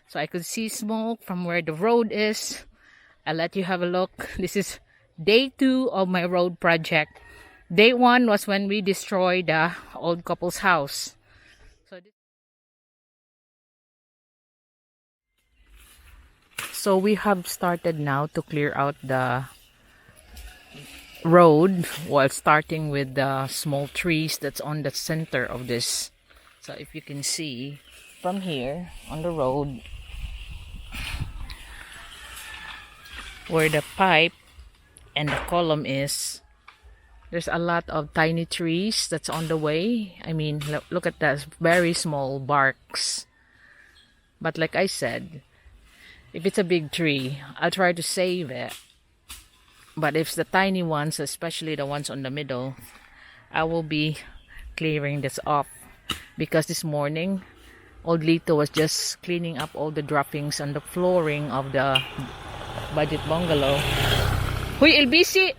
So I could see smoke from where the road is. I'll let you have a look. This is day 2 of my road project. Day 1 was when we destroyed the old couple's house. So we have started now to clear out the road while starting with the small trees that's on the center of this. So if you can see from here on the road where the pipe and the column is, there's a lot of tiny trees that's on the way. I mean, look at that, very small barks. But like I said, if it's a big tree, I'll try to save it. But if it's the tiny ones, especially the ones on the middle, I will be clearing this off. Because this morning, old Lito was just cleaning up all the droppings on the flooring of the budget bungalow. Huy, LBC!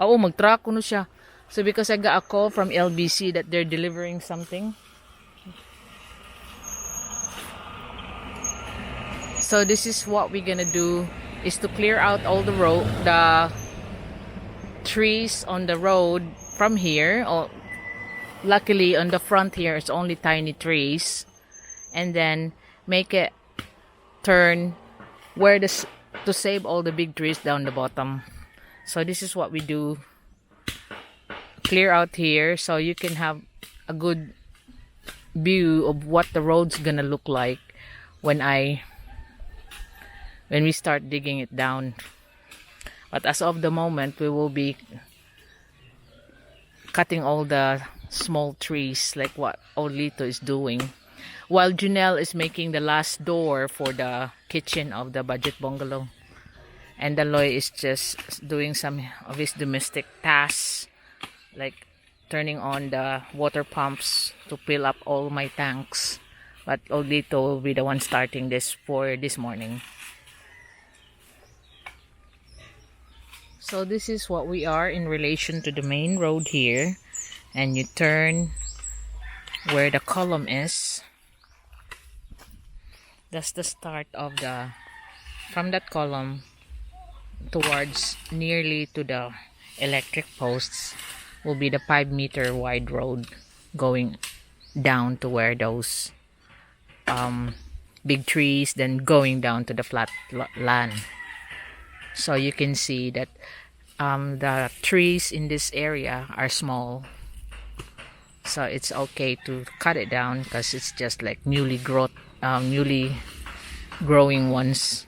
Oo, mag-truck ko siya. So because I got a call from LBC that they're delivering something. So this is what we're gonna do, is to clear out all the trees on the road from here. Luckily on the front here it's only tiny trees, and then make it turn where to save all the big trees down the bottom. So this is what we do, clear out here so you can have a good view of what the road's gonna look like when we start digging it down. But as of the moment, we will be cutting all the small trees like what Olito is doing, while Junelle is making the last door for the kitchen of the budget bungalow, and Aloy is just doing some of his domestic tasks like turning on the water pumps to fill up all my tanks. But Olito will be the one starting this for this morning. So this is what we are in relation to the main road here, and you turn where the column is. That's the start of from that column towards nearly to the electric posts will be the 5-meter wide road going down to where those big trees, then going down to the flat land. So you can see that the trees in this area are small, so it's okay to cut it down because it's just like newly growing ones.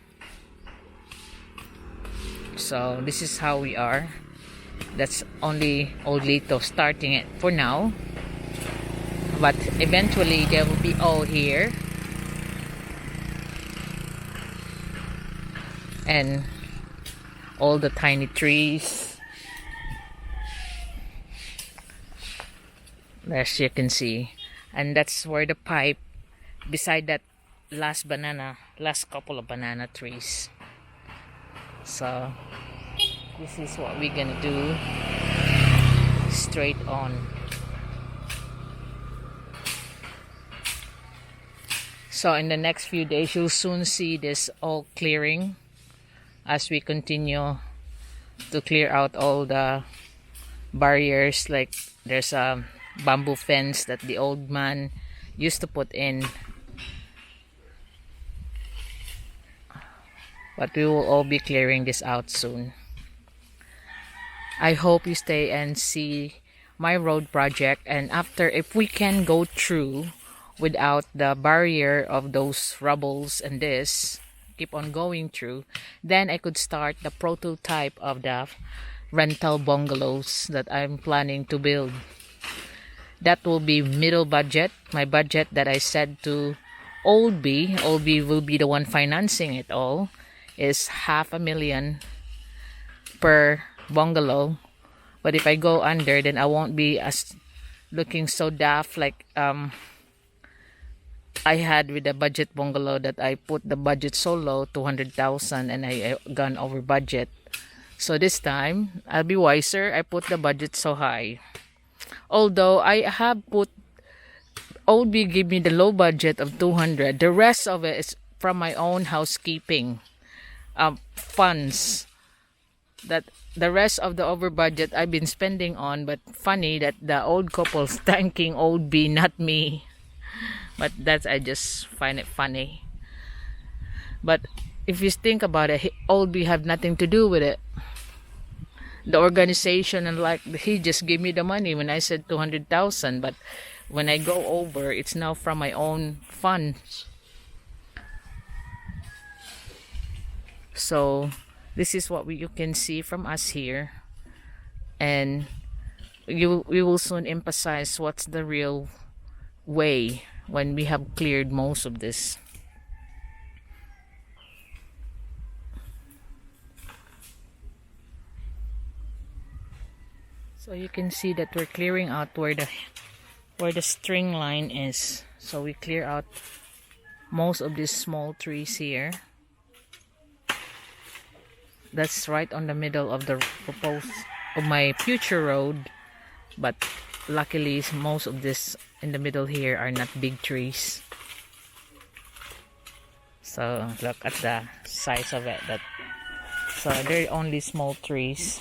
So this is how we are. That's only old Lito starting it for now, but eventually they will be all here, and all the tiny trees, as you can see. And that's where the pipe, beside that last couple of banana trees. So this is what we're gonna do straight on. So in the next few days you'll soon see this all clearing as we continue to clear out all the barriers. Like there's a bamboo fence that the old man used to put in, but we will all be clearing this out soon. I hope you stay and see my road project, and after, if we can go through without the barrier of those rubbles and this, keep on going through, then I could start the prototype of the rental bungalows that I'm planning to build. That will be middle budget. My budget that I said to Old B will be the one financing it all, is $500,000 per bungalow. But if I go under, then I won't be as looking so daft like I had with the budget bungalow, that I put the budget so low, 200,000, and I gone over budget. So this time I'll be wiser. I put the budget so high. Although I have put Old B gave me the low budget of 200. The rest of it is from my own housekeeping funds. That the rest of the over budget I've been spending on, but funny that the old couple's thanking Old B, not me. But I just find it funny. But if you think about it, Old B have nothing to do with it. The organization, and like, he just gave me the money when I said 200,000, but when I go over, it's now from my own funds. So this is what you can see from us here, and we will soon emphasize what's the real way when we have cleared most of this. So you can see that we're clearing out where the string line is. So we clear out most of these small trees here. That's right on the middle of the proposed of my future road, but luckily most of this in the middle here are not big trees. So look at the size of it. So they're only small trees.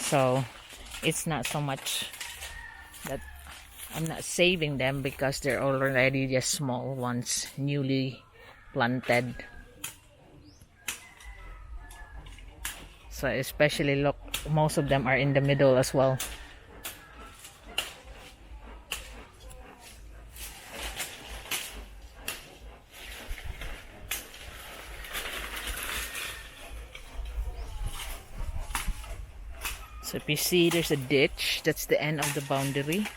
So it's not so much that I'm not saving them, because they're already just small ones, newly planted. So especially look, most of them are in the middle as well. So if you see, there's a ditch. That's the end of the boundary,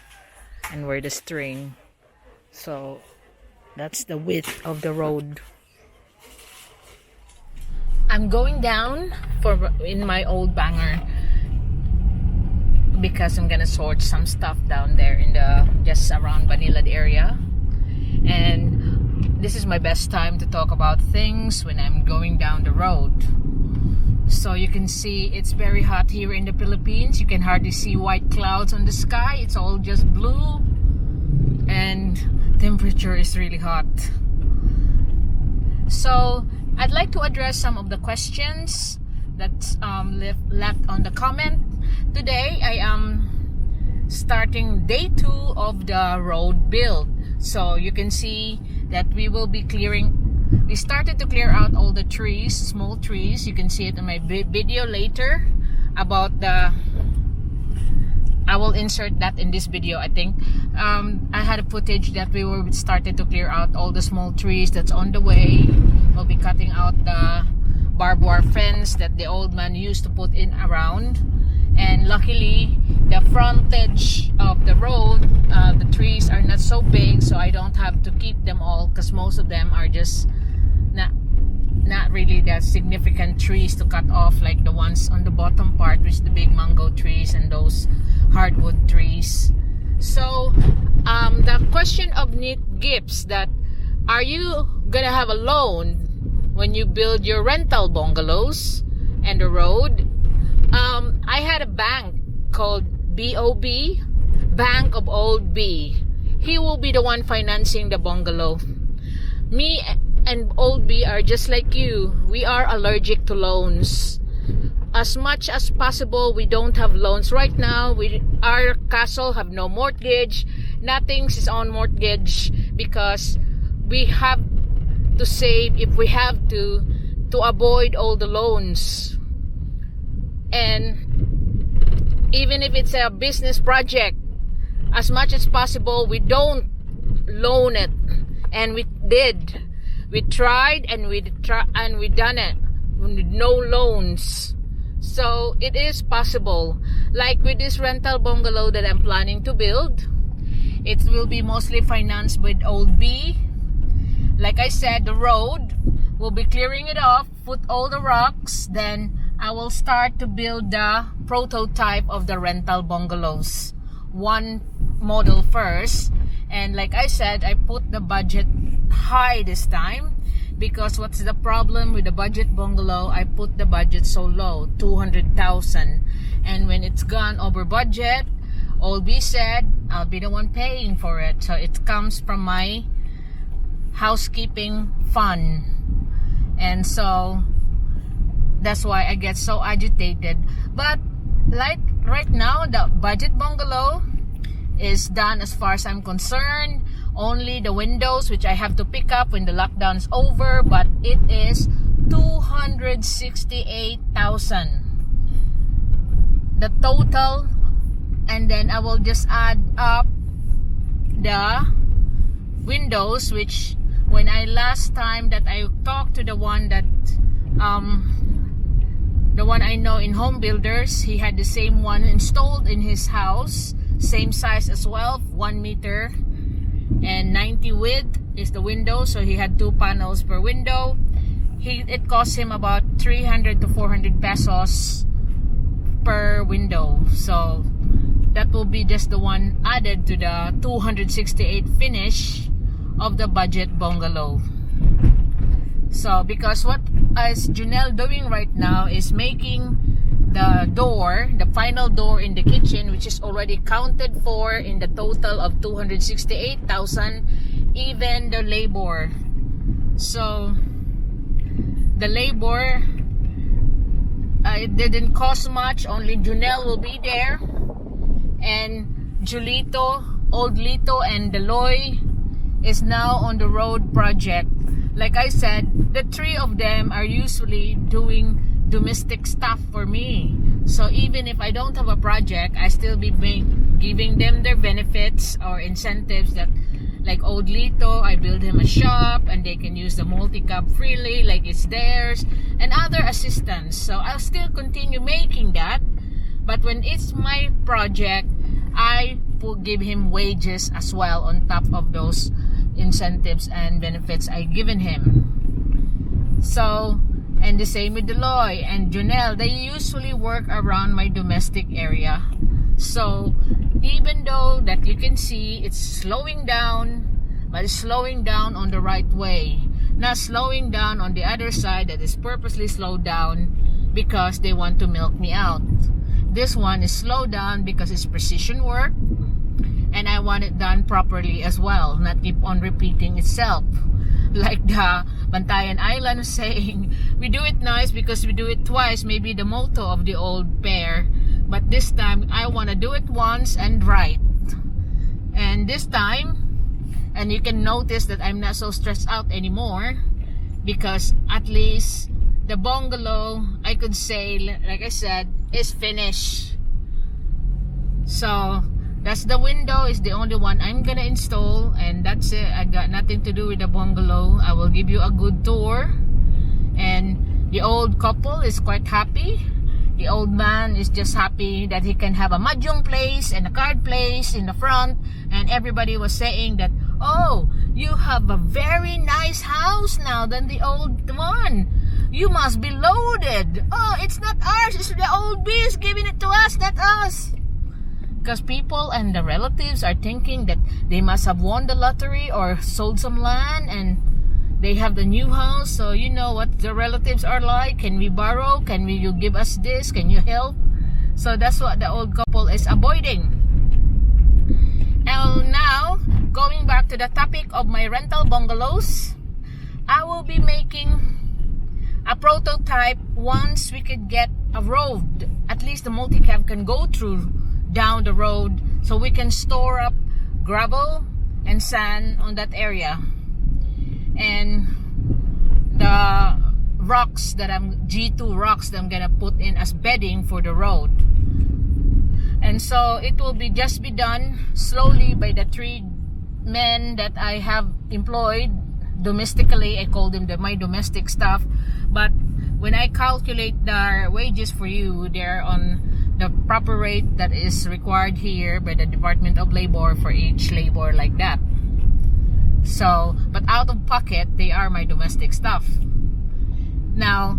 and where the string. So that's the width of the road. I'm going down in my old banger because I'm gonna sort some stuff down there in the just around Banilad area, and this is my best time to talk about things when I'm going down the road. So you can see it's very hot here in the Philippines. You can hardly see white clouds on the sky. It's all just blue, and temperature is really hot. So I'd like to address some of the questions that left on the comment. Today I am starting day 2 of the road build. So you can see that we will be clearing. We started to clear out all the trees, small trees. You can see it in my video later about the. I will insert that in this video, I think. I had a footage that we were started to clear out all the small trees that's on the way. We'll be cutting out the barbed wire fence that the old man used to put in around. And luckily, the frontage of the road, the trees are not so big, so I don't have to keep them all, because most of them are just not really that significant trees to cut off, like the ones on the bottom part, which the big mango trees and those hardwood trees. So the question of Nick Gibbs, that are you gonna have a loan when you build your rental bungalows and the road? I had a bank called BOB, Bank of Old B. He will be the one financing the bungalow. Me and Old B are just like you. We are allergic to loans. As much as possible, we don't have loans right now. Our castle have no mortgage. Nothing's is on mortgage, because we have to save if we have to avoid all the loans. And even if it's a business project, as much as possible, we don't loan it. And we did. We tried and we done it with no loans. So it is possible. Like with this rental bungalow that I'm planning to build, it will be mostly financed with Old B. Like I said, the road, we'll be clearing it off, put all the rocks, then I will start to build the prototype of the rental bungalows. One model first. And like I said, I put the budget high this time, because what's the problem with the budget bungalow? I put the budget so low, 200,000, and when it's gone over budget, Old B said I'll be the one paying for it, so it comes from my housekeeping fund. And so that's why I get so agitated. But like right now, the budget bungalow is done as far as I'm concerned. Only the windows, which I have to pick up when the lockdown is over, but it is 268,000 the total. And then I will just add up the windows, which when I last time that I talked to the one that the one I know in Home Builders, he had the same one installed in his house, same size as well, 1 meter and 90 width is the window, so he had 2 panels per window. It cost him about 300 to 400 pesos per window, so that will be just the one added to the 268 finish of the budget bungalow. So because what is Janelle doing right now is making the door, the final door in the kitchen, which is already counted for in the total of 268,000, even the labor. So the labor, it didn't cost much. Only Janelle will be there, and Julito, Old Lito, and Deloy is now on the road project. Like I said, the 3 of them are usually doing domestic stuff for me. So even if I don't have a project, I still be giving them their benefits or incentives. That like Old Lito, I build him a shop and they can use the multi-cab freely like it's theirs, and other assistance. So I'll still continue making that, but when it's my project, I will give him wages as well on top of those incentives and benefits I given him. So, and the same with Deloy and Janelle, they usually work around my domestic area. So even though that you can see it's slowing down, but it's slowing down on the right way, not slowing down on the other side that is purposely slowed down because they want to milk me out. This one is slowed down because it's precision work, and I want it done properly as well, not keep on repeating itself. Like the Bantayan Island was saying, we do it nice because we do it twice, maybe the motto of the old pair. But this time, I want to do it once and right. And this time, and you can notice that I'm not so stressed out anymore, because at least the bungalow, I could say, like I said, is finished. So that's the window, is the only one I'm gonna install, and that's it. I got nothing to do with the bungalow. I will give you a good tour. And the old couple is quite happy. The old man is just happy that he can have a mahjong place and a card place in the front. And everybody was saying that, oh, you have a very nice house now than the old one. You must be loaded. Oh, it's not ours. It's the old bees giving it to us, not us. Because people and the relatives are thinking that they must have won the lottery or sold some land and they have the new house. So you know what the relatives are like. Can we borrow? Can you give us this? Can you help? So that's what the old couple is avoiding. And now, going back to the topic of my rental bungalows, I will be making a prototype once we could get a road. At least the multi-cab can go through down the road, so we can store up gravel and sand on that area. And the rocks that G2 rocks that I'm gonna put in as bedding for the road. And so it will be just be done slowly by the 3 men that I have employed domestically. I call them my domestic staff, but when I calculate their wages for you, they're on the proper rate that is required here by the Department of Labor for each labor, like that. So, but out of pocket, they are my domestic staff. Now,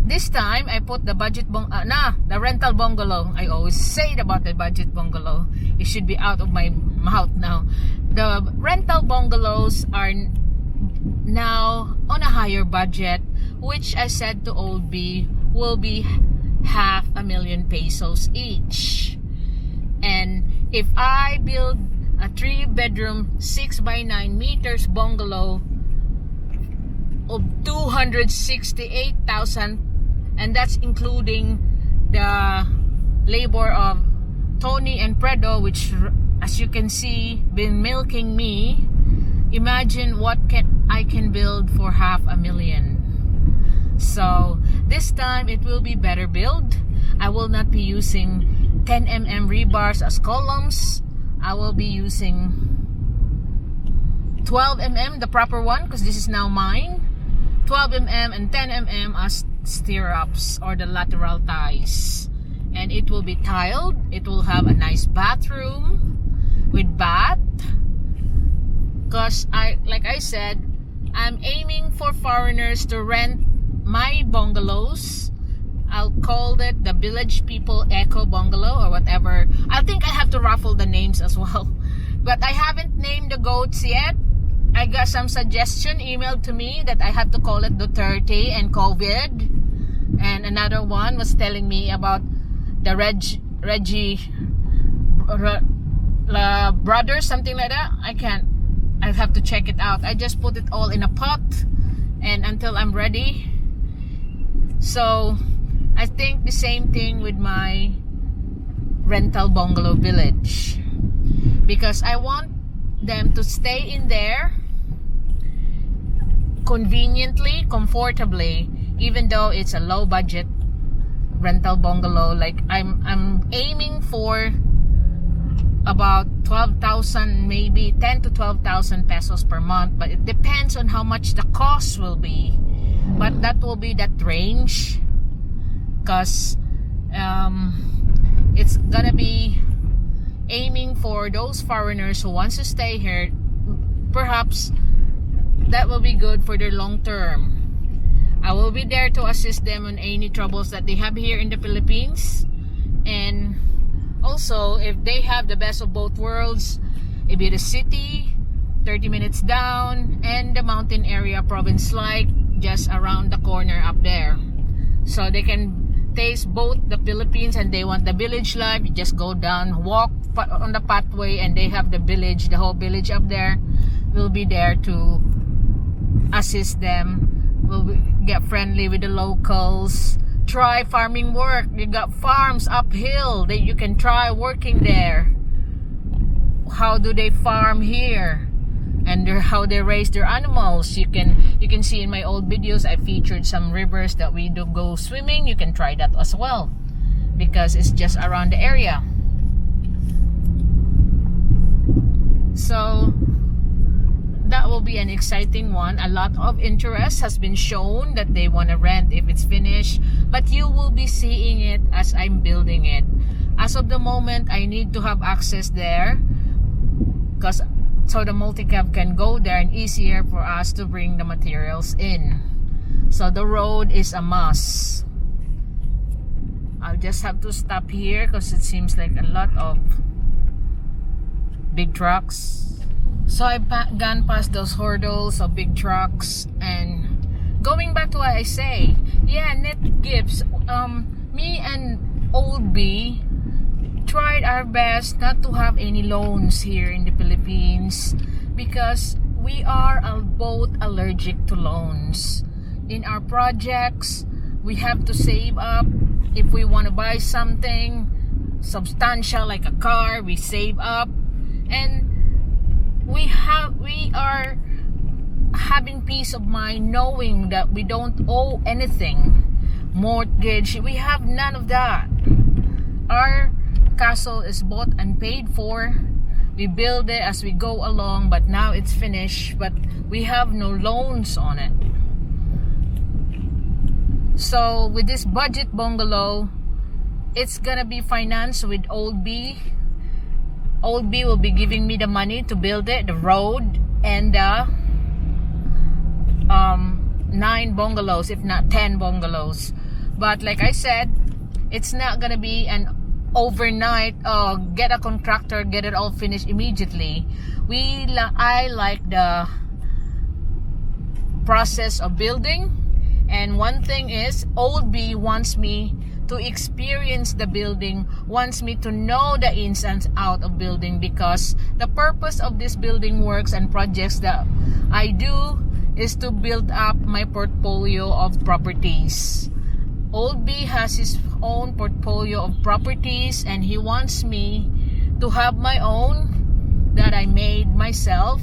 this time I put the the rental bungalow. I always say about the budget bungalow. It should be out of my mouth now. The rental bungalows are now on a higher budget, which I said to Old B will be 500,000 pesos each. And if I build a 3-bedroom 6 by 9 meters bungalow of 268,000, and that's including the labor of Tony and Predo, which, as you can see, been milking me. Imagine what I can build for $500,000. So this time it will be better build. I will not be using 10 mm rebars as columns. I will be using 12 mm, the proper one, because this is now mine. 12 mm and 10 mm as stirrups or the lateral ties. And it will be tiled. It will have a nice bathroom with bath. Because like I said, I'm aiming for foreigners to rent my bungalows. I'll call it the Village People Eco Bungalow or whatever. I think I have to ruffle the names as well. But I haven't named the goats yet. I got some suggestion emailed to me that I have to call it Duterte and COVID. And another one was telling me about the Reggie brothers, something like that. I have to check it out. I just put it all in a pot and until I'm ready. So I think the same thing with my rental bungalow village, because I want them to stay in there conveniently, comfortably, even though it's a low budget rental bungalow. Like I'm aiming for about 12,000, maybe 10 to 12,000 pesos per month, but it depends on how much the cost will be. But that will be that range, because it's gonna be aiming for those foreigners who wants to stay here. Perhaps that will be good for their long term. I will be there to assist them on any troubles that they have here in the Philippines. And also, if they have the best of both worlds, it'll be the city 30 minutes down and the mountain area province like just around the corner up there. So they can taste both the Philippines, and they want the village life. You just go down, walk on the pathway, and they have the village, the whole village up there. We'll be there to assist them. We'll get friendly with the locals. Try farming work. You got farms uphill that you can try working there. How do they farm here? And how they raise their animals. You can see in my old videos I featured some rivers that we do go swimming. You can try that as well, because it's just around the area. So that will be an exciting one. A lot of interest has been shown that they want to rent if it's finished, but you will be seeing it as I'm building it. As of the moment, I need to have access there, because so the multi-cab can go there and easier for us to bring the materials in. So the road is a must. I'll just have to stop here because it seems like a lot of big trucks. So I've gone past those hurdles of big trucks, and going back to what I say, yeah, net gifts. Me and Old B tried our best not to have any loans here in the Philippines, because we are both allergic to loans. In our projects, we have to save up. If we want to buy something substantial like a car, we save up, and we are having peace of mind knowing that we don't owe anything. Mortgage, we have none of that. Our castle is bought and paid for. We build it as we go along, but now it's finished, but we have no loans on it. So with this budget bungalow, it's gonna be financed with Old B. Old B will be giving me the money to build it, the road, and the 9 bungalows, if not 10 bungalows. But like I said, it's not gonna be an overnight get a contractor, get it all finished immediately. I like the process of building. And one thing is, Old B wants me to experience the building, wants me to know the ins and out of building, because the purpose of this building works and projects that I do is to build up my portfolio of properties. Old B has his own portfolio of properties, and he wants me to have my own that I made myself,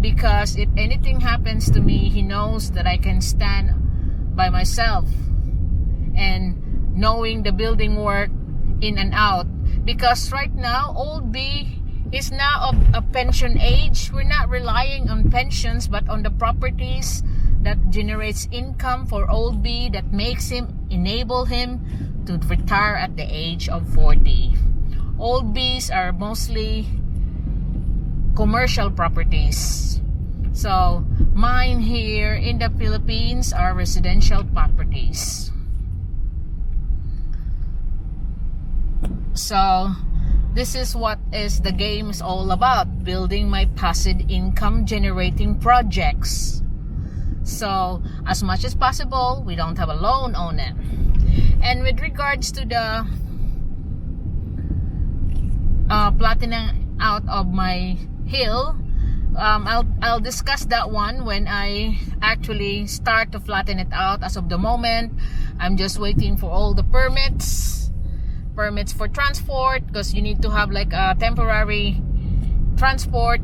because if anything happens to me, he knows that I can stand by myself. And knowing the building work in and out, because right now Old B is now of a pension age. We're not relying on pensions, but on the properties that generates income for Old B, that makes him, enable him to retire at the age of 40. Old B's are mostly commercial properties. So mine here in the Philippines are residential properties. So this is what is the game is all about, building my passive income generating projects. So as much as possible, we don't have a loan on it. And with regards to the flattening out of my hill, I'll discuss that one when I actually start to flatten it out. As of the moment, I'm just waiting for all the permits for transport, because you need to have like a temporary transport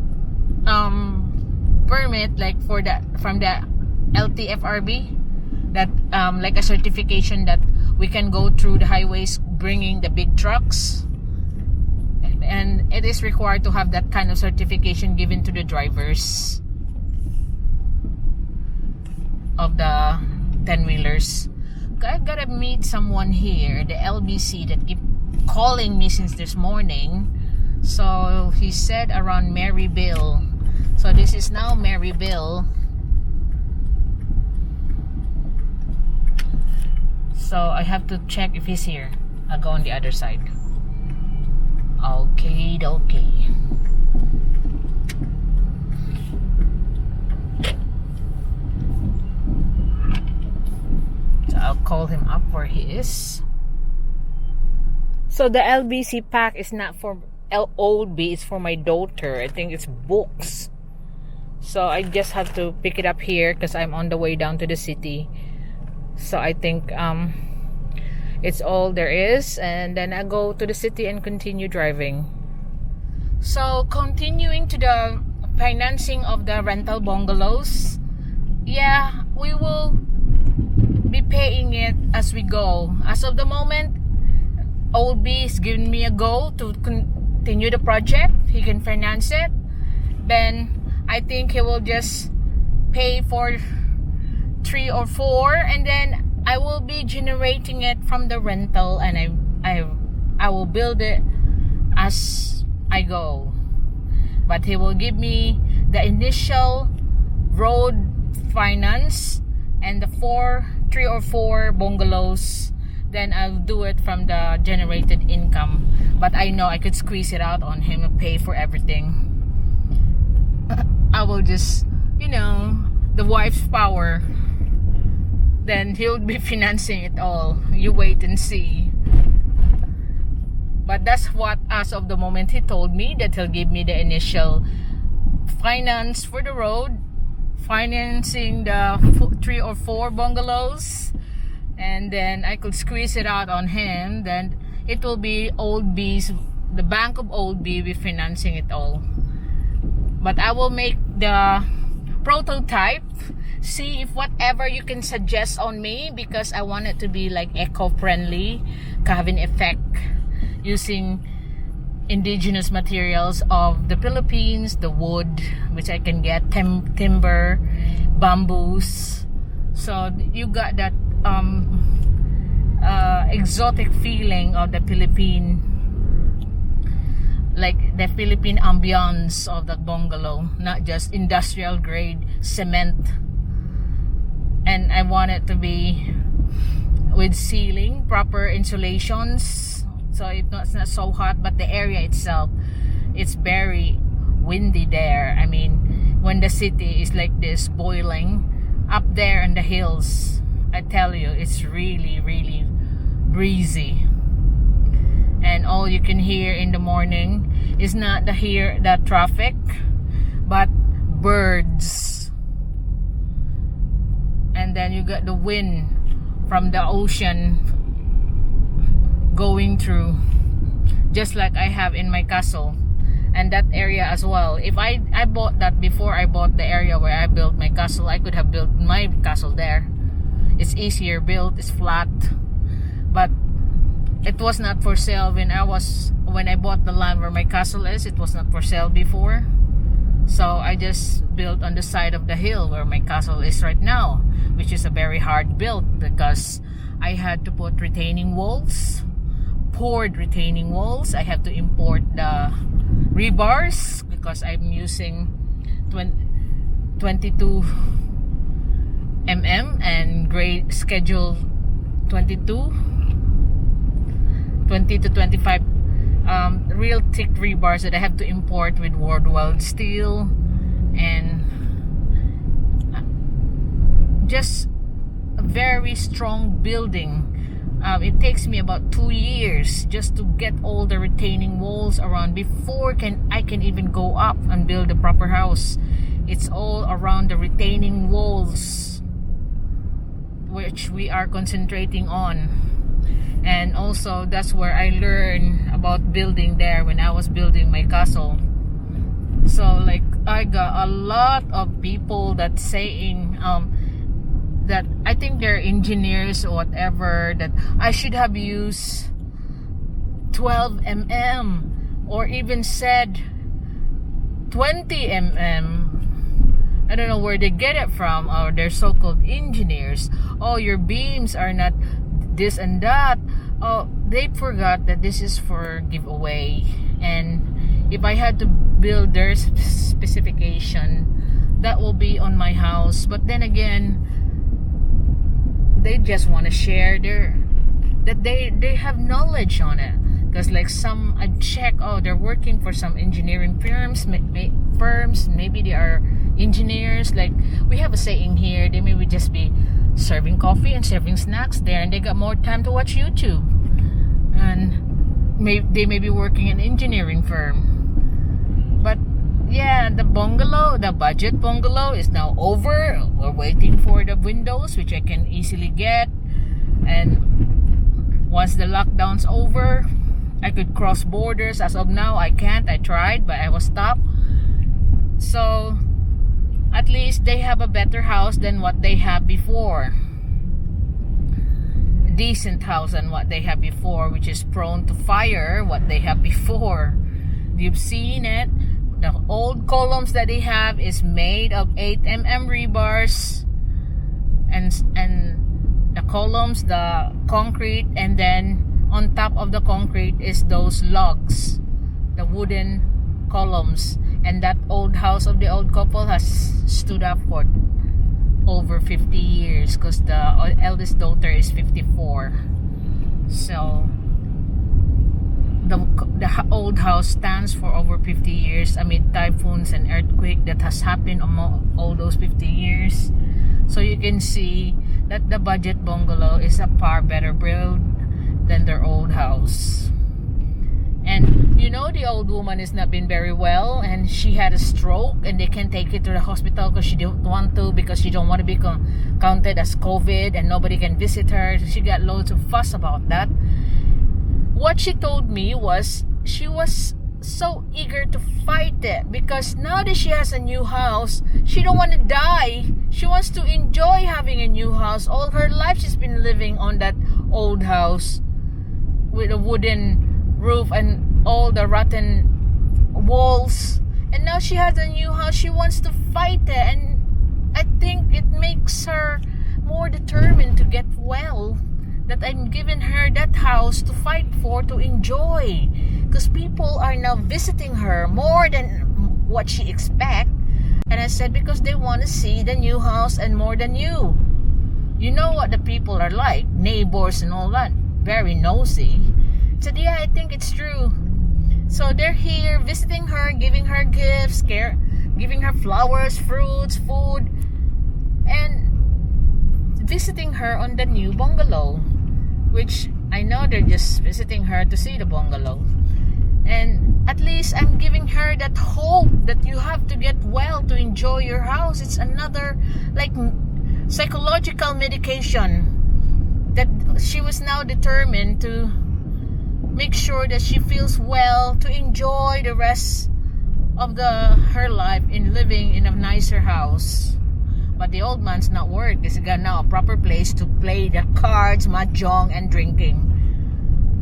permit, like for that from the LTFRB, that like a certification that we can go through the highways bringing the big trucks, and it is required to have that kind of certification given to the drivers of the 10-wheelers. I gotta meet someone here, the LBC, that keep calling me since this morning. So he said around Maryville. So this is now Maryville. So I have to check if he's here. I'll go on the other side. Okay. So I'll call him up where he is. So the LBC pack is not for Old B, it's for my daughter. I think it's books. So I just have to pick it up here because I'm on the way down to the city. So I think it's all there is, and then I go to the city and continue driving. So continuing to the financing of the rental bungalows, yeah, we will be paying it as we go. As of the moment, Old B is giving me a go to continue the project. He can finance it. Then I think he will just pay for 3 or 4, and then I will be generating it from the rental, and I will build it as I go. But he will give me the initial road finance and the 3 or 4 bungalows. Then I'll do it from the generated income. But I know I could squeeze it out on him and pay for everything. I will just, the wife's power. Then he'll be financing it all. You wait and see. But that's what, as of the moment, he told me that he'll give me the initial finance for the road, financing the 3 or 4 bungalows, and then I could squeeze it out on him. Then it will be Old B's, the bank of Old B be financing it all. But I will make the prototype, see if whatever you can suggest on me, because I want it to be like eco-friendly, cabin effect, using indigenous materials of the Philippines, the wood, which I can get, timber, bamboos. So you got that exotic feeling of the Philippine, like the Philippine ambience of the bungalow, not just industrial grade cement. And I want it to be with ceiling, proper insulations, so it's not so hot. But the area itself, it's very windy there. I mean, when the city is like this, boiling, up there in the hills, I tell you, it's really, really breezy. And all you can hear in the morning is not the traffic, but birds. And then you got the wind from the ocean going through, just like I have in my castle. And that area as well. If I bought that before I bought the area where I built my castle, I could have built my castle there. It's easier built, it's flat. But it was not for sale when I bought the land where my castle is. It was not for sale before. So I just built on the side of the hill where my castle is right now, which is a very hard build because I had to put retaining walls, poured retaining walls. I have to import the rebars because I'm using 22 mm and grade schedule 20 to 25 real thick rebars that I have to import with word weld steel, and just a very strong building. It takes me about 2 years just to get all the retaining walls around before I can even go up and build a proper house. It's all around the retaining walls, which we are concentrating on. And also that's where I learned about building there when I was building my castle. So like I got a lot of people that saying that I think they're engineers or whatever, that I should have used 12 mm or even said 20 mm. I don't know where they get it from, or they're so-called engineers. Oh, your beams are not this and that. Oh, they forgot that this is for giveaway. And if I had to build their specification, that will be on my house. But then again, they just want to share that they have knowledge on it. Because like some, I check, oh, they're working for some engineering firms, maybe they are engineers. Like we have a saying here, they maybe just be serving coffee and serving snacks there, and they got more time to watch YouTube. And they may be working in an engineering firm. But yeah, the budget bungalow is now over. We're waiting for the windows, which I can easily get. And once the lockdown's over, I could cross borders. As of now, I can't. I tried, but I was stopped. So at least they have a better house than what they had before. A decent house than what they had before, which is prone to fire, what they had before. You've seen it. The old columns that they have is made of 8 mm rebars, and the columns, the concrete, and then on top of the concrete is those logs, the wooden columns. And that old house of the old couple has stood up for over 50 years because the eldest daughter is 54. So the old house stands for over 50 years amid typhoons and earthquake that has happened among all those 50 years. So you can see that the budget bungalow is a far better build than their old house. And you know, the old woman has not been very well, and she had a stroke, and they can't take it to the hospital because she don't want to, because she don't want to be counted as COVID and nobody can visit her. She got loads of fuss about that. What she told me was she was so eager to fight it because now that she has a new house, she don't want to die. She wants to enjoy having a new house. All her life she's been living on that old house with a wooden roof and all the rotten walls, and now she has a new house. She wants to fight it, and I think it makes her more determined to get well, that I'm giving her that house to fight for, to enjoy, because people are now visiting her more than what she expect. And I said, because they want to see the new house and more than you. You know what the people are like, neighbors and all that, very nosy. I said, yeah, I think it's true. So they're here visiting her, giving her gifts, giving her flowers, fruits, food, and visiting her on the new bungalow, which I know they're just visiting her to see the bungalow. And at least I'm giving her that hope that you have to get well to enjoy your house. It's another like psychological medication that she was now determined to make sure that she feels well to enjoy the rest of her life in living in a nicer house. But the old man's not worried because he got now a proper place to play the cards, mahjong, and drinking.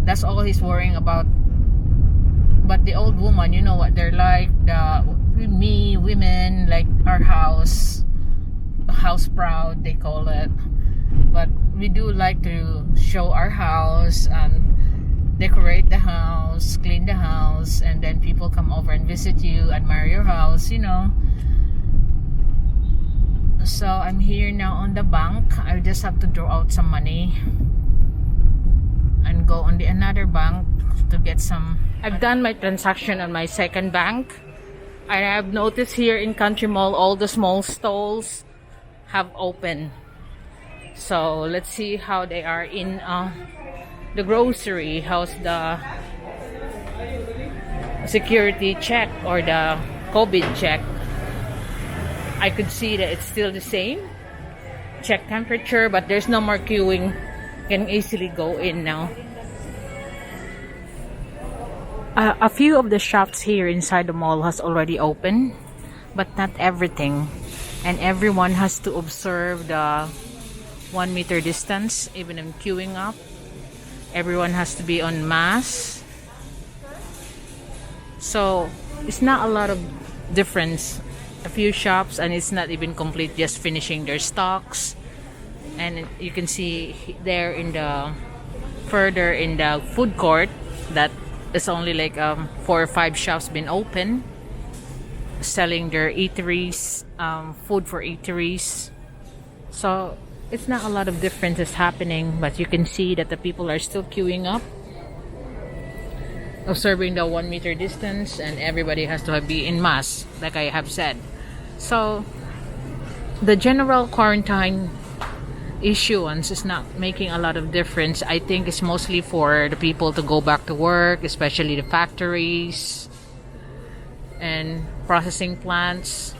That's all he's worrying about. But the old woman, you know what they're like. Women like our house proud, they call it. But we do like to show our house and decorate the house, clean the house, and then people come over and visit you, admire your house, you know. So I'm here now on the bank. I just have to draw out some money and go on the another bank to get some. I've done my transaction on my second bank. I have noticed here in Country Mall all the small stalls have open. So let's see how they are in the grocery. How's the security check or the COVID check? I could see that it's still the same. Check temperature, but there's no more queuing. Can easily go in now. A few of the shops here inside the mall has already opened, but not everything. And everyone has to observe the 1 meter distance, even in queuing up. Everyone has to be on mask. So it's not a lot of difference. A few shops and it's not even complete, just finishing their stocks. And you can see there in the further in the food court that it's only like 4 or 5 shops been open, selling their eateries, food for eateries. So it's not a lot of differences happening, but you can see that the people are still queuing up, observing the 1 meter distance, and everybody has to be in mask, like I have said. So the general quarantine issuance is not making a lot of difference. I think it's mostly for the people to go back to work, especially the factories and processing plants.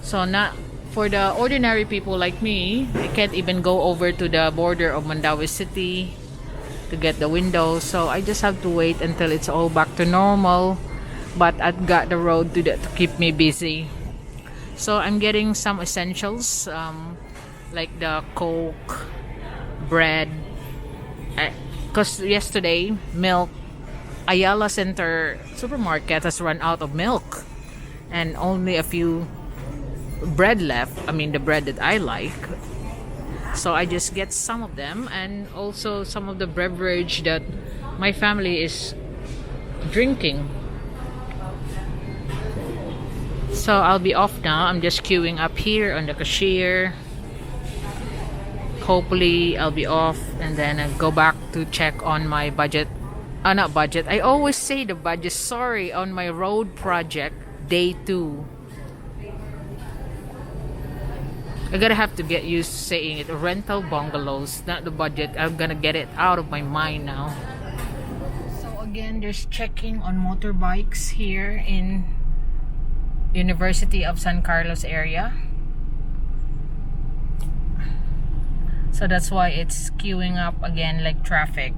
So not for the ordinary people like me. I can't even go over to the border of Mandawi City to get the windows, so I just have to wait until it's all back to normal. But I've got the road to keep me busy. So I'm getting some essentials, like the Coke, bread. Because yesterday, milk, Ayala Center supermarket has run out of milk. And only a few bread left. I mean, the bread that I like. So I just get some of them, and also some of the beverage that my family is drinking. So I'll be off now. I'm just queuing up here on the cashier. Hopefully I'll be off, and then I'll go back to check on my budget. Not budget. I always say the budget. Sorry, on my road project, day 2. I gotta have to get used to saying it. Rental bungalows, not the budget. I'm gonna get it out of my mind now. So again, there's checking on motorbikes here in University of San Carlos area. So that's why it's queuing up again like traffic.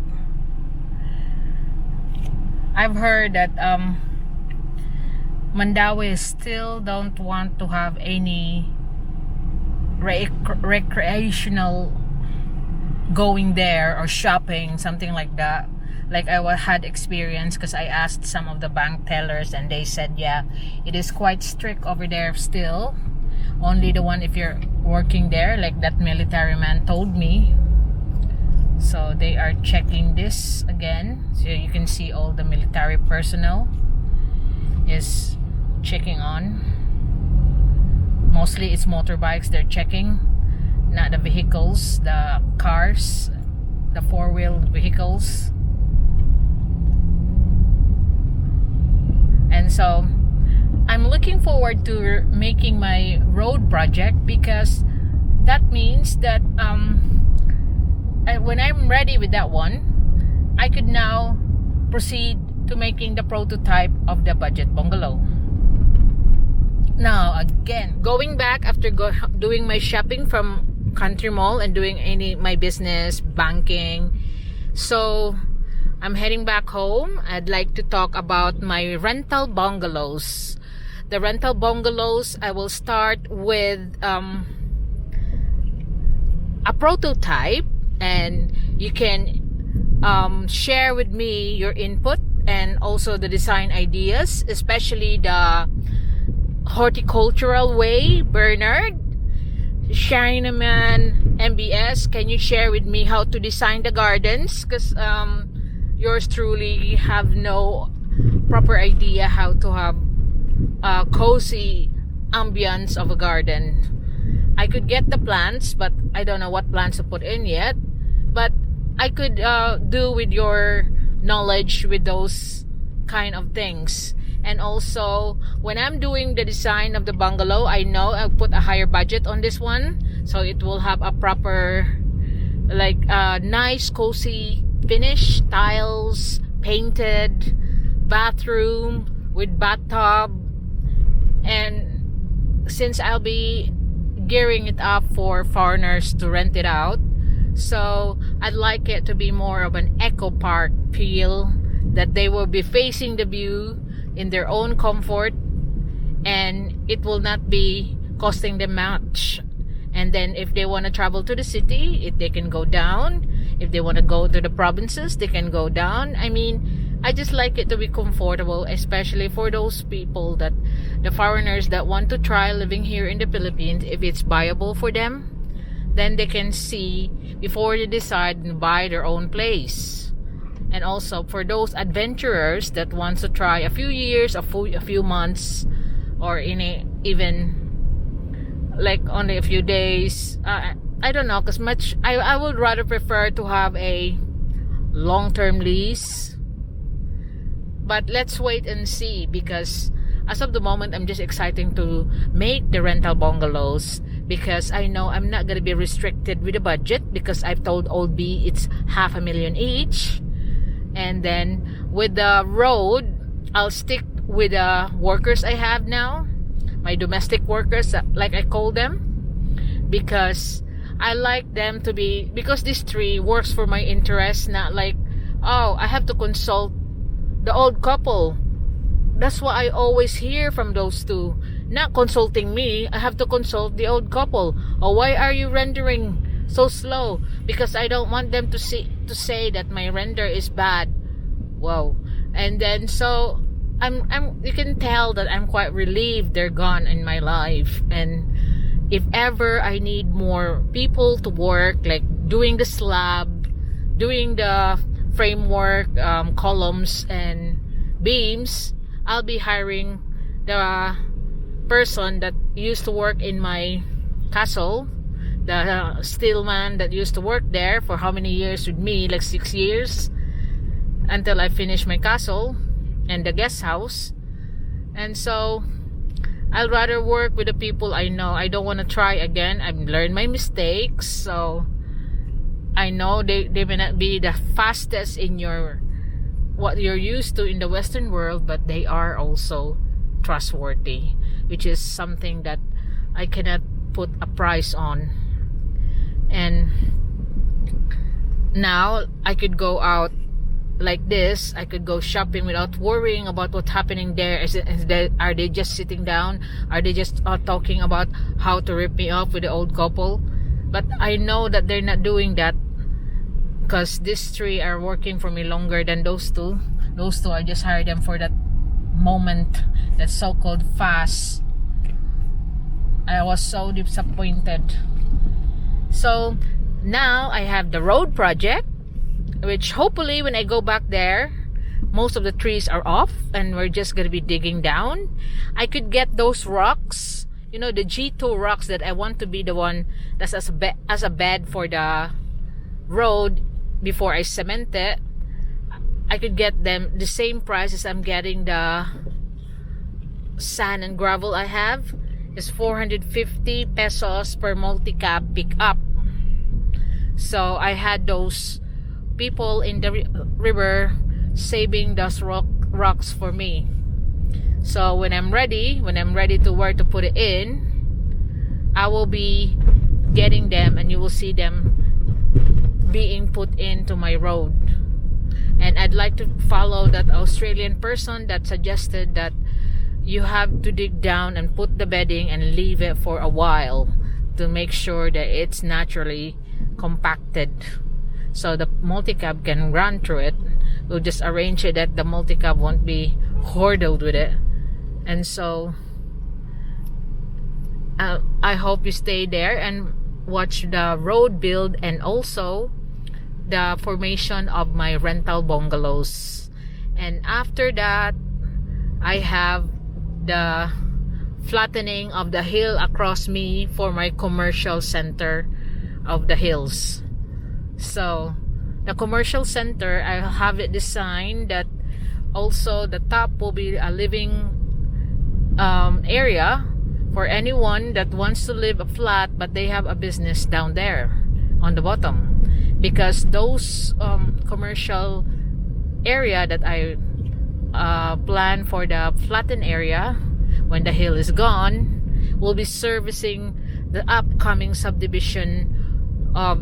I've heard that Mandawi still don't want to have any recreational going there or shopping, something like that. Like I had experience, because I asked some of the bank tellers and they said yeah, it is quite strict over there still. Only the one if you're working there, like that military man told me. So they are checking this again. So you can see all the military personnel is checking on. Mostly it's motorbikes they're checking, not the vehicles, the cars, the 4-wheel vehicles. And so I'm looking forward to making my road project, because that means that when I'm ready with that one, I could now proceed to making the prototype of the budget bungalow. Now again, going back after doing my shopping from Country Mall and doing my business, banking, so I'm heading back home. I'd like to talk about my rental bungalows. The rental bungalows, I will start with a prototype, and you can share with me your input and also the design ideas, especially the horticultural way. Bernard, Shineman, MBS, can you share with me how to design the gardens? Because yours truly have no proper idea how to have a cozy ambience of a garden. I could get the plants, but I don't know what plants to put in yet. But I could do with your knowledge with those kind of things. And also, when I'm doing the design of the bungalow, I know I'll put a higher budget on this one, so it will have a proper, like, nice cozy finish, tiles, painted, bathroom with bathtub. And since I'll be gearing it up for foreigners to rent it out, so I'd like it to be more of an eco park feel, that they will be facing the view in their own comfort, and it will not be costing them much. And then if they want to travel to the city, if they can go down. If they want to go to the provinces, they can go down. I mean, I just like it to be comfortable, especially for those people, that the foreigners that want to try living here in the Philippines. If it's viable for them, then they can see before they decide and buy their own place. And also for those adventurers that wants to try a few years, a few months, or even like only a few days, I don't know, because I would rather prefer to have a long-term lease. But let's wait and see, because as of the moment, I'm just excited to make the rental bungalows, because I know I'm not going to be restricted with the budget, because I've told Old B it's $500,000 each. And then with the road, I'll stick with the workers I have now, my domestic workers, like I call them, because I like them to be, because this tree works for my interest, not like, oh, I have to consult the old couple. That's what I always hear from those two. Not consulting me, I have to consult the old couple. Oh, why are you rendering so slow? Because I don't want them to say that my render is bad. Whoa. And then so I'm you can tell that I'm quite relieved they're gone in my life. And if ever I need more people to work, like doing the slab, doing the framework, columns and beams, I'll be hiring the person that used to work in my castle, the steel man that used to work there for how many years with me, like 6 years, until I finish my castle and the guest house. And so I'd rather work with the people I know. I don't want to try again. I've learned my mistakes, so I know they may not be the fastest in what you're used to in the Western world, but they are also trustworthy, which is something that I cannot put a price on. And now I could go out like this. I could go shopping without worrying about what's happening there. Are they just sitting down? Are they just talking about how to rip me off with the old couple? But I know that they're not doing that, because these three are working for me longer than those two. Those two, I just hired them for that moment, that so-called fast. I was so disappointed. So now I have the road project, which hopefully when I go back there, most of the trees are off and we're just going to be digging down. I could get those rocks, the G2 rocks that I want to be the one that's as a bed for the road before I cement it. I could get them the same price as I'm getting the sand and gravel I have. Is 450 pesos per multi-cab pickup. So I had those people in the river saving those rocks for me. So when I'm ready to where to put it in, I will be getting them, and you will see them being put into my road. And I'd like to follow that Australian person that suggested that you have to dig down and put the bedding and leave it for a while to make sure that it's naturally compacted, so the multi-cab can run through it. We'll just arrange it that the multi-cab won't be hoarded with it. And so I hope you stay there and watch the road build and also the formation of my rental bungalows. And after that, I have the flattening of the hill across me for my commercial center of the hills. So the commercial center, I'll have it designed that also the top will be a living area for anyone that wants to live a flat but they have a business down there on the bottom. Because those commercial area that I plan for the flattened area, when the hill is gone, will be servicing the upcoming subdivision of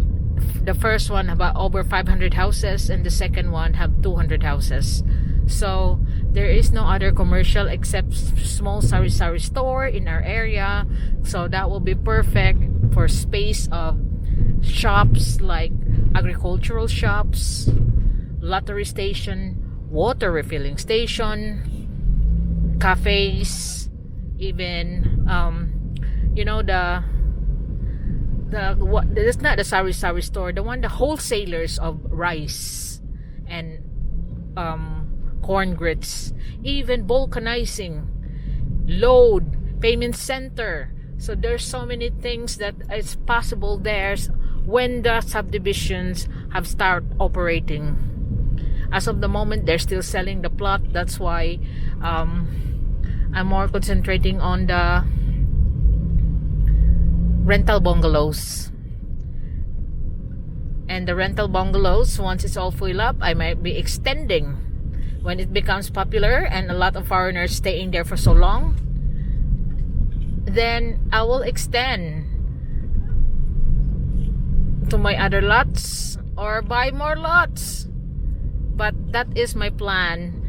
the first one about over 500 houses and the second one have 200 houses. So there is no other commercial except small sari-sari store in our area. So that will be perfect for space of shops like agricultural shops, lottery station, water refilling station, cafes, even it's not the sari-sari store, the wholesalers of rice and corn grits, even vulcanizing, load, payment center. So there's so many things that is possible there when the subdivisions have started operating. As of the moment, they're still selling the plot. That's why I'm more concentrating on the rental bungalows. And the rental bungalows, once it's all full up, I might be extending when it becomes popular and a lot of foreigners staying there for so long. Then I will extend to my other lots or buy more lots. But that is my plan.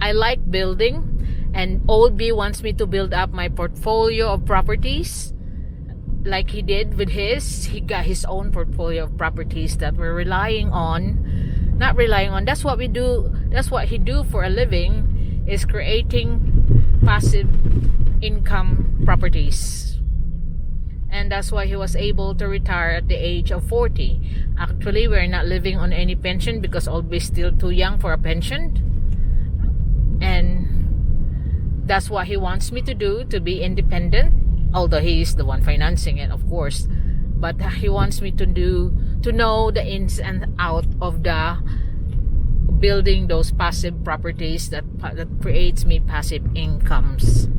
I like building, and Old B wants me to build up my portfolio of properties like he did with he got his own portfolio of properties that we're not relying on. That's what we do. That's what he do for a living, is creating passive income properties. And that's why he was able to retire at the age of 40. Actually, we're not living on any pension because Old B is still too young for a pension. And that's what he wants me to do, to be independent. Although he is the one financing it, of course. But he wants me to know the ins and out of the building those passive properties that creates me passive incomes.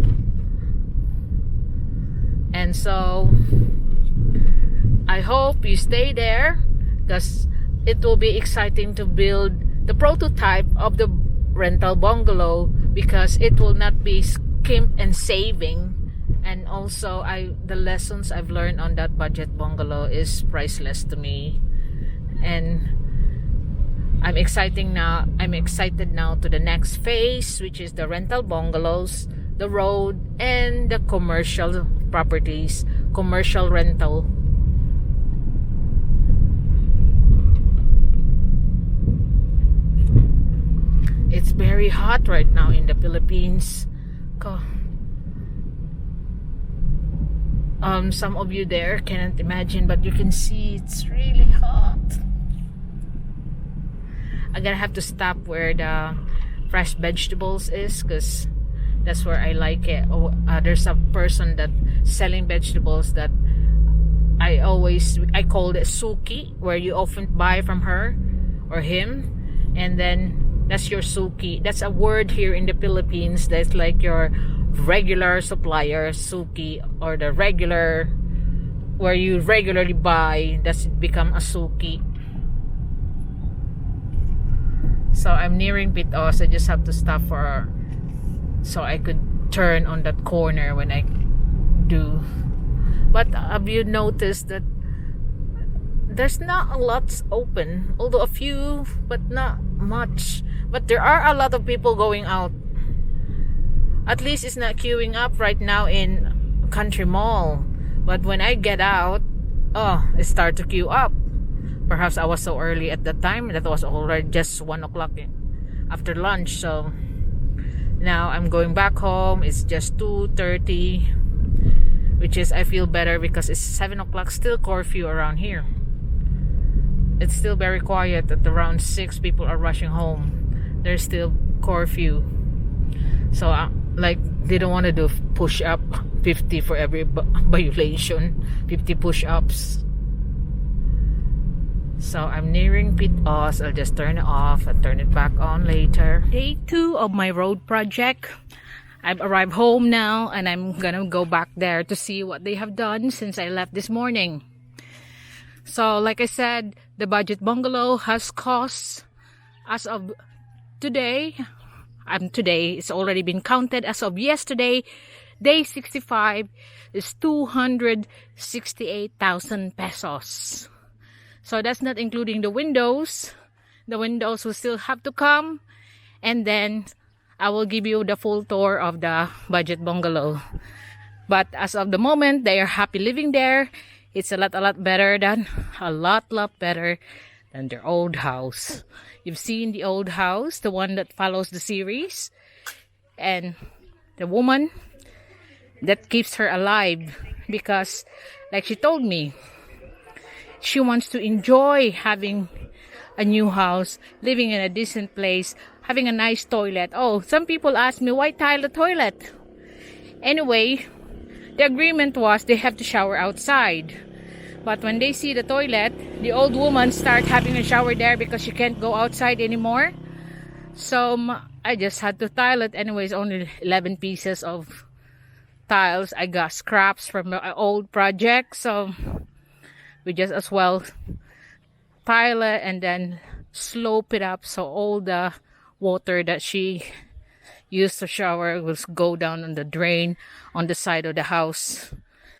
And so I hope you stay there, because it will be exciting to build the prototype of the rental bungalow, because it will not be skimp and saving. And also the lessons I've learned on that budget bungalow is priceless to me. And I'm excited now to the next phase, which is the rental bungalows, the road, and the commercial properties, commercial rental. It's very hot right now in the Philippines. Some of you there cannot imagine, but you can see it's really hot. I'm gonna have to stop where the fresh vegetables is, because that's where I like it. There's a person that selling vegetables that I call it suki, where you often buy from her or him, and then that's your suki. That's a word here in the Philippines that's like your regular supplier, suki, or the regular where you regularly buy, that's become a suki. So I'm nearing Pitos. I just have to stop for so I could turn on that corner when I do. But have you noticed that there's not a lot open, although a few, but not much. But there are a lot of people going out. At least it's not queuing up right now in Country Mall. But when I get out, oh, it started to queue up. Perhaps I was so early at that time that was already just 1 o'clock after lunch. So now I'm going back home. It's just 2:30, which is, I feel better because it's 7 o'clock, still curfew around here. It's still very quiet. At around 6, people are rushing home. There's still curfew. So like they don't want to do push up 50 for every violation, 50 push-ups. So I'm nearing Pitos. I'll just turn it off and turn it back on later. Day 2 of my road project. I've arrived home now and I'm gonna go back there to see what they have done since I left this morning. So like I said, the budget bungalow has cost, as of today, it's already been counted. As of yesterday, day 65 is 268,000 pesos. So that's not including the windows. The windows will still have to come. And then I will give you the full tour of the budget bungalow. But as of the moment, they are happy living there. It's a lot better than their old house. You've seen the old house, the one that follows the series. And the woman that keeps her alive, because like she told me, she wants to enjoy having a new house, living in a decent place, having a nice toilet. Oh, some people ask me, why tile the toilet? Anyway, the agreement was they have to shower outside. But when they see the toilet, the old woman starts having a shower there because she can't go outside anymore. So I just had to tile it. Anyways, only 11 pieces of tiles. I got scraps from the old project. So we just as well tile it and then slope it up so all the water that she used to shower will go down on the drain on the side of the house.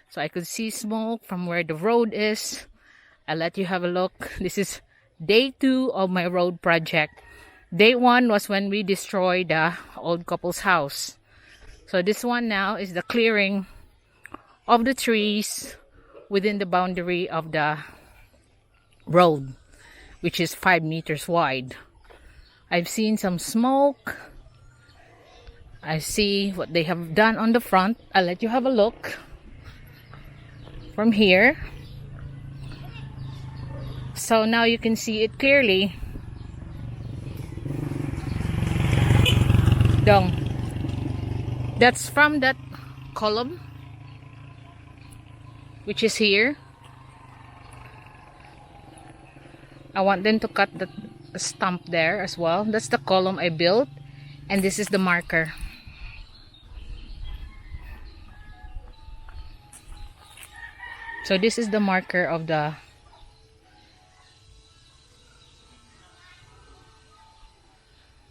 So I could see smoke from where the road is. I'll let you have a look. This is day 2 of my road project. Day 1 was when we destroyed the old couple's house. So this one now is the clearing of the trees within the boundary of the road, which is 5 meters wide. I've seen some smoke. I see what they have done on the front. I'll let you have a look from here. So now you can see it clearly. Dong. That's from that column, which is here. I want them to cut the stump there as well. That's the column I built, and this is the marker. So this is the marker of the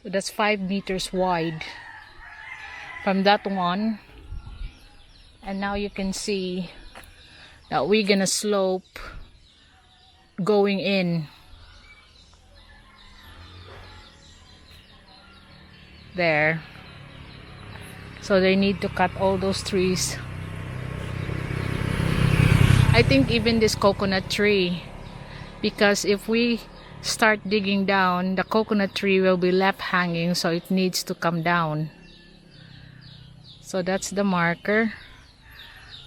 so that's 5 meters wide from that one. And now you can see that we're gonna slope going in there. So they need to cut all those trees. I think even this coconut tree, because if we start digging down, the coconut tree will be left hanging, so it needs to come down. So that's the marker.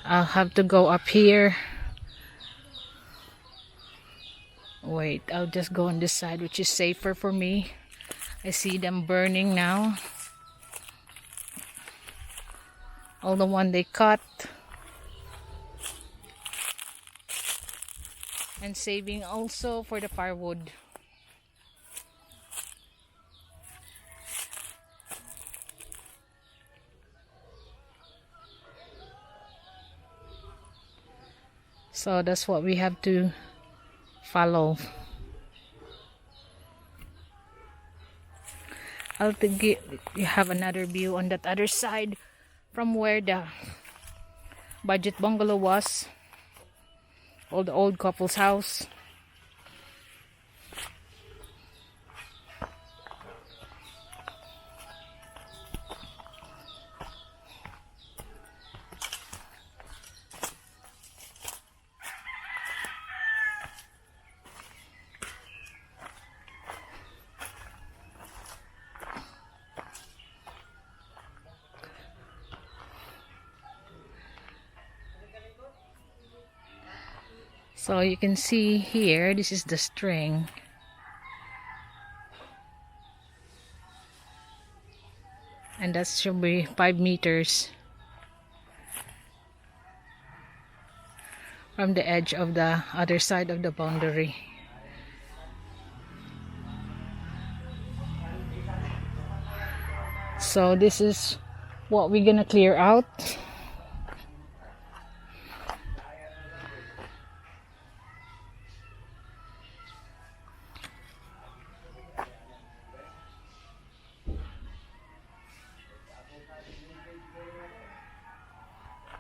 I'll have to go up here. Wait, I'll just go on this side, which is safer for me. I see them burning now. All the one they cut. And saving also for the firewood. So that's what we have to follow. I'll think you have another view on that other side from where the budget bungalow was, or the old couple's house. So you can see here, this is the string. And that should be 5 meters from the edge of the other side of the boundary. So this is what we're gonna clear out.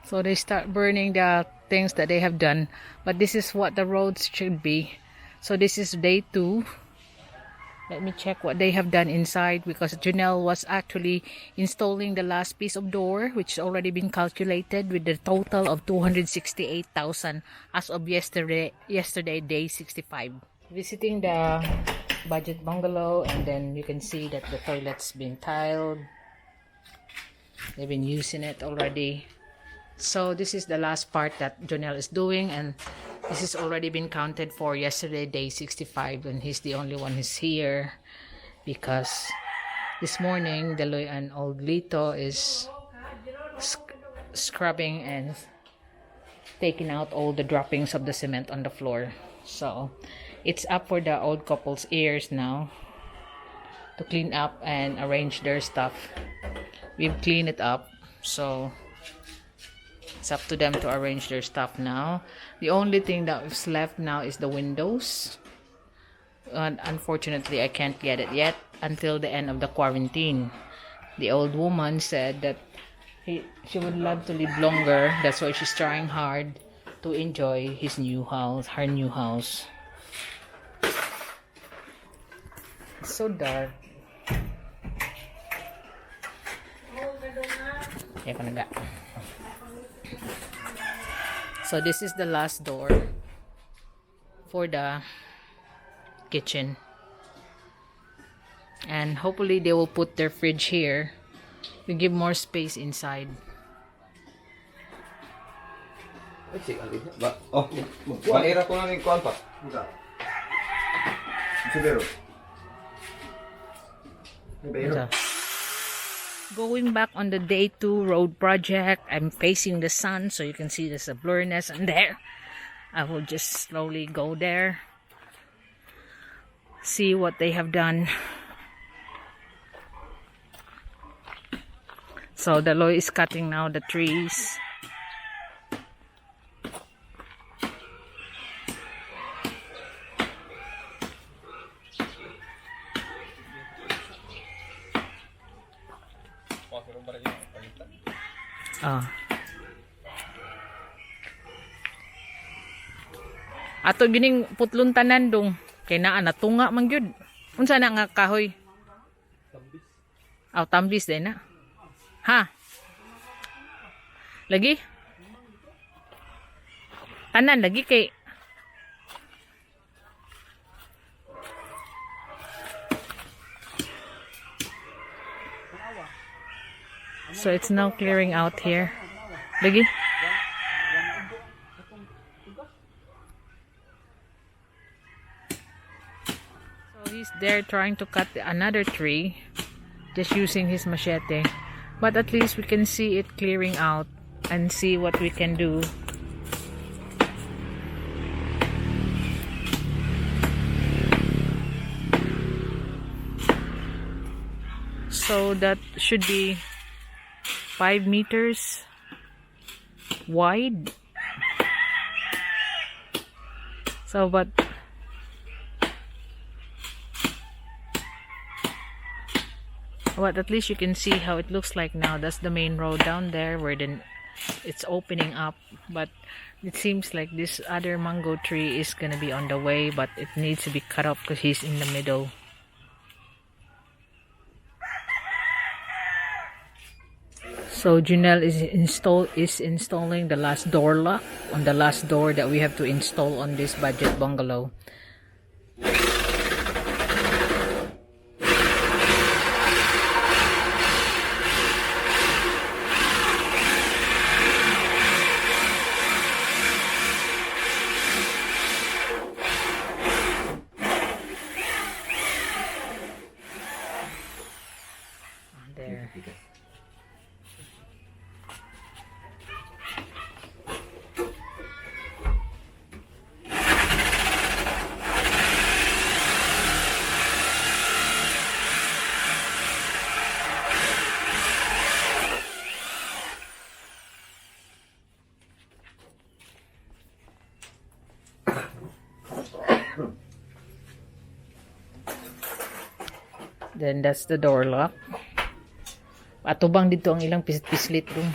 So they start burning the things that they have done. But this is what the roads should be. So this is day 2. Let me check what they have done inside, because Janelle was actually installing the last piece of door, which has already been calculated with the total of 268,000 as of yesterday, day 65. Visiting the budget bungalow, and then you can see that the toilet's been tiled. They've been using it already. So this is the last part that Jonelle is doing, and this has already been counted for yesterday, day 65, and he's the only one who's here because this morning Deloy and old Lito is scrubbing and taking out all the droppings of the cement on the floor. So it's up for the old couple's ears now to clean up and arrange their stuff. We've cleaned it up, so it's up to them to arrange their stuff now. The only thing that's left now is the windows. And unfortunately, I can't get it yet until the end of the quarantine. The old woman said that she would love to live longer. That's why she's trying hard to enjoy her new house. It's so dark. So this is the last door for the kitchen, and hopefully they will put their fridge here to give more space inside. So, going back on the day 2 road project, I'm facing the sun, so you can see there's a blurriness in there. I will just slowly go there, see what they have done. So Deloy is cutting now the trees. Ato gining putlon tanan dong kay naa natunga man gyud. Unsa na nga kahoy? Tambis. Tambis din na. Ha? Lagi? Tanan lagi kay So it's now clearing out here. Lagi? So he's there trying to cut another tree, just using his machete. But at least we can see it clearing out and see what we can do. So that should be 5 meters wide. So, but at least you can see how it looks like now. That's the main road down there where then it's opening up. But it seems like this other mango tree is gonna be on the way, but it needs to be cut off because he's in the middle. So Junelle is installing the last door lock on the last door that we have to install on this budget bungalow. There. Then that's the door lock. Atubang dito ang ilang pislit room.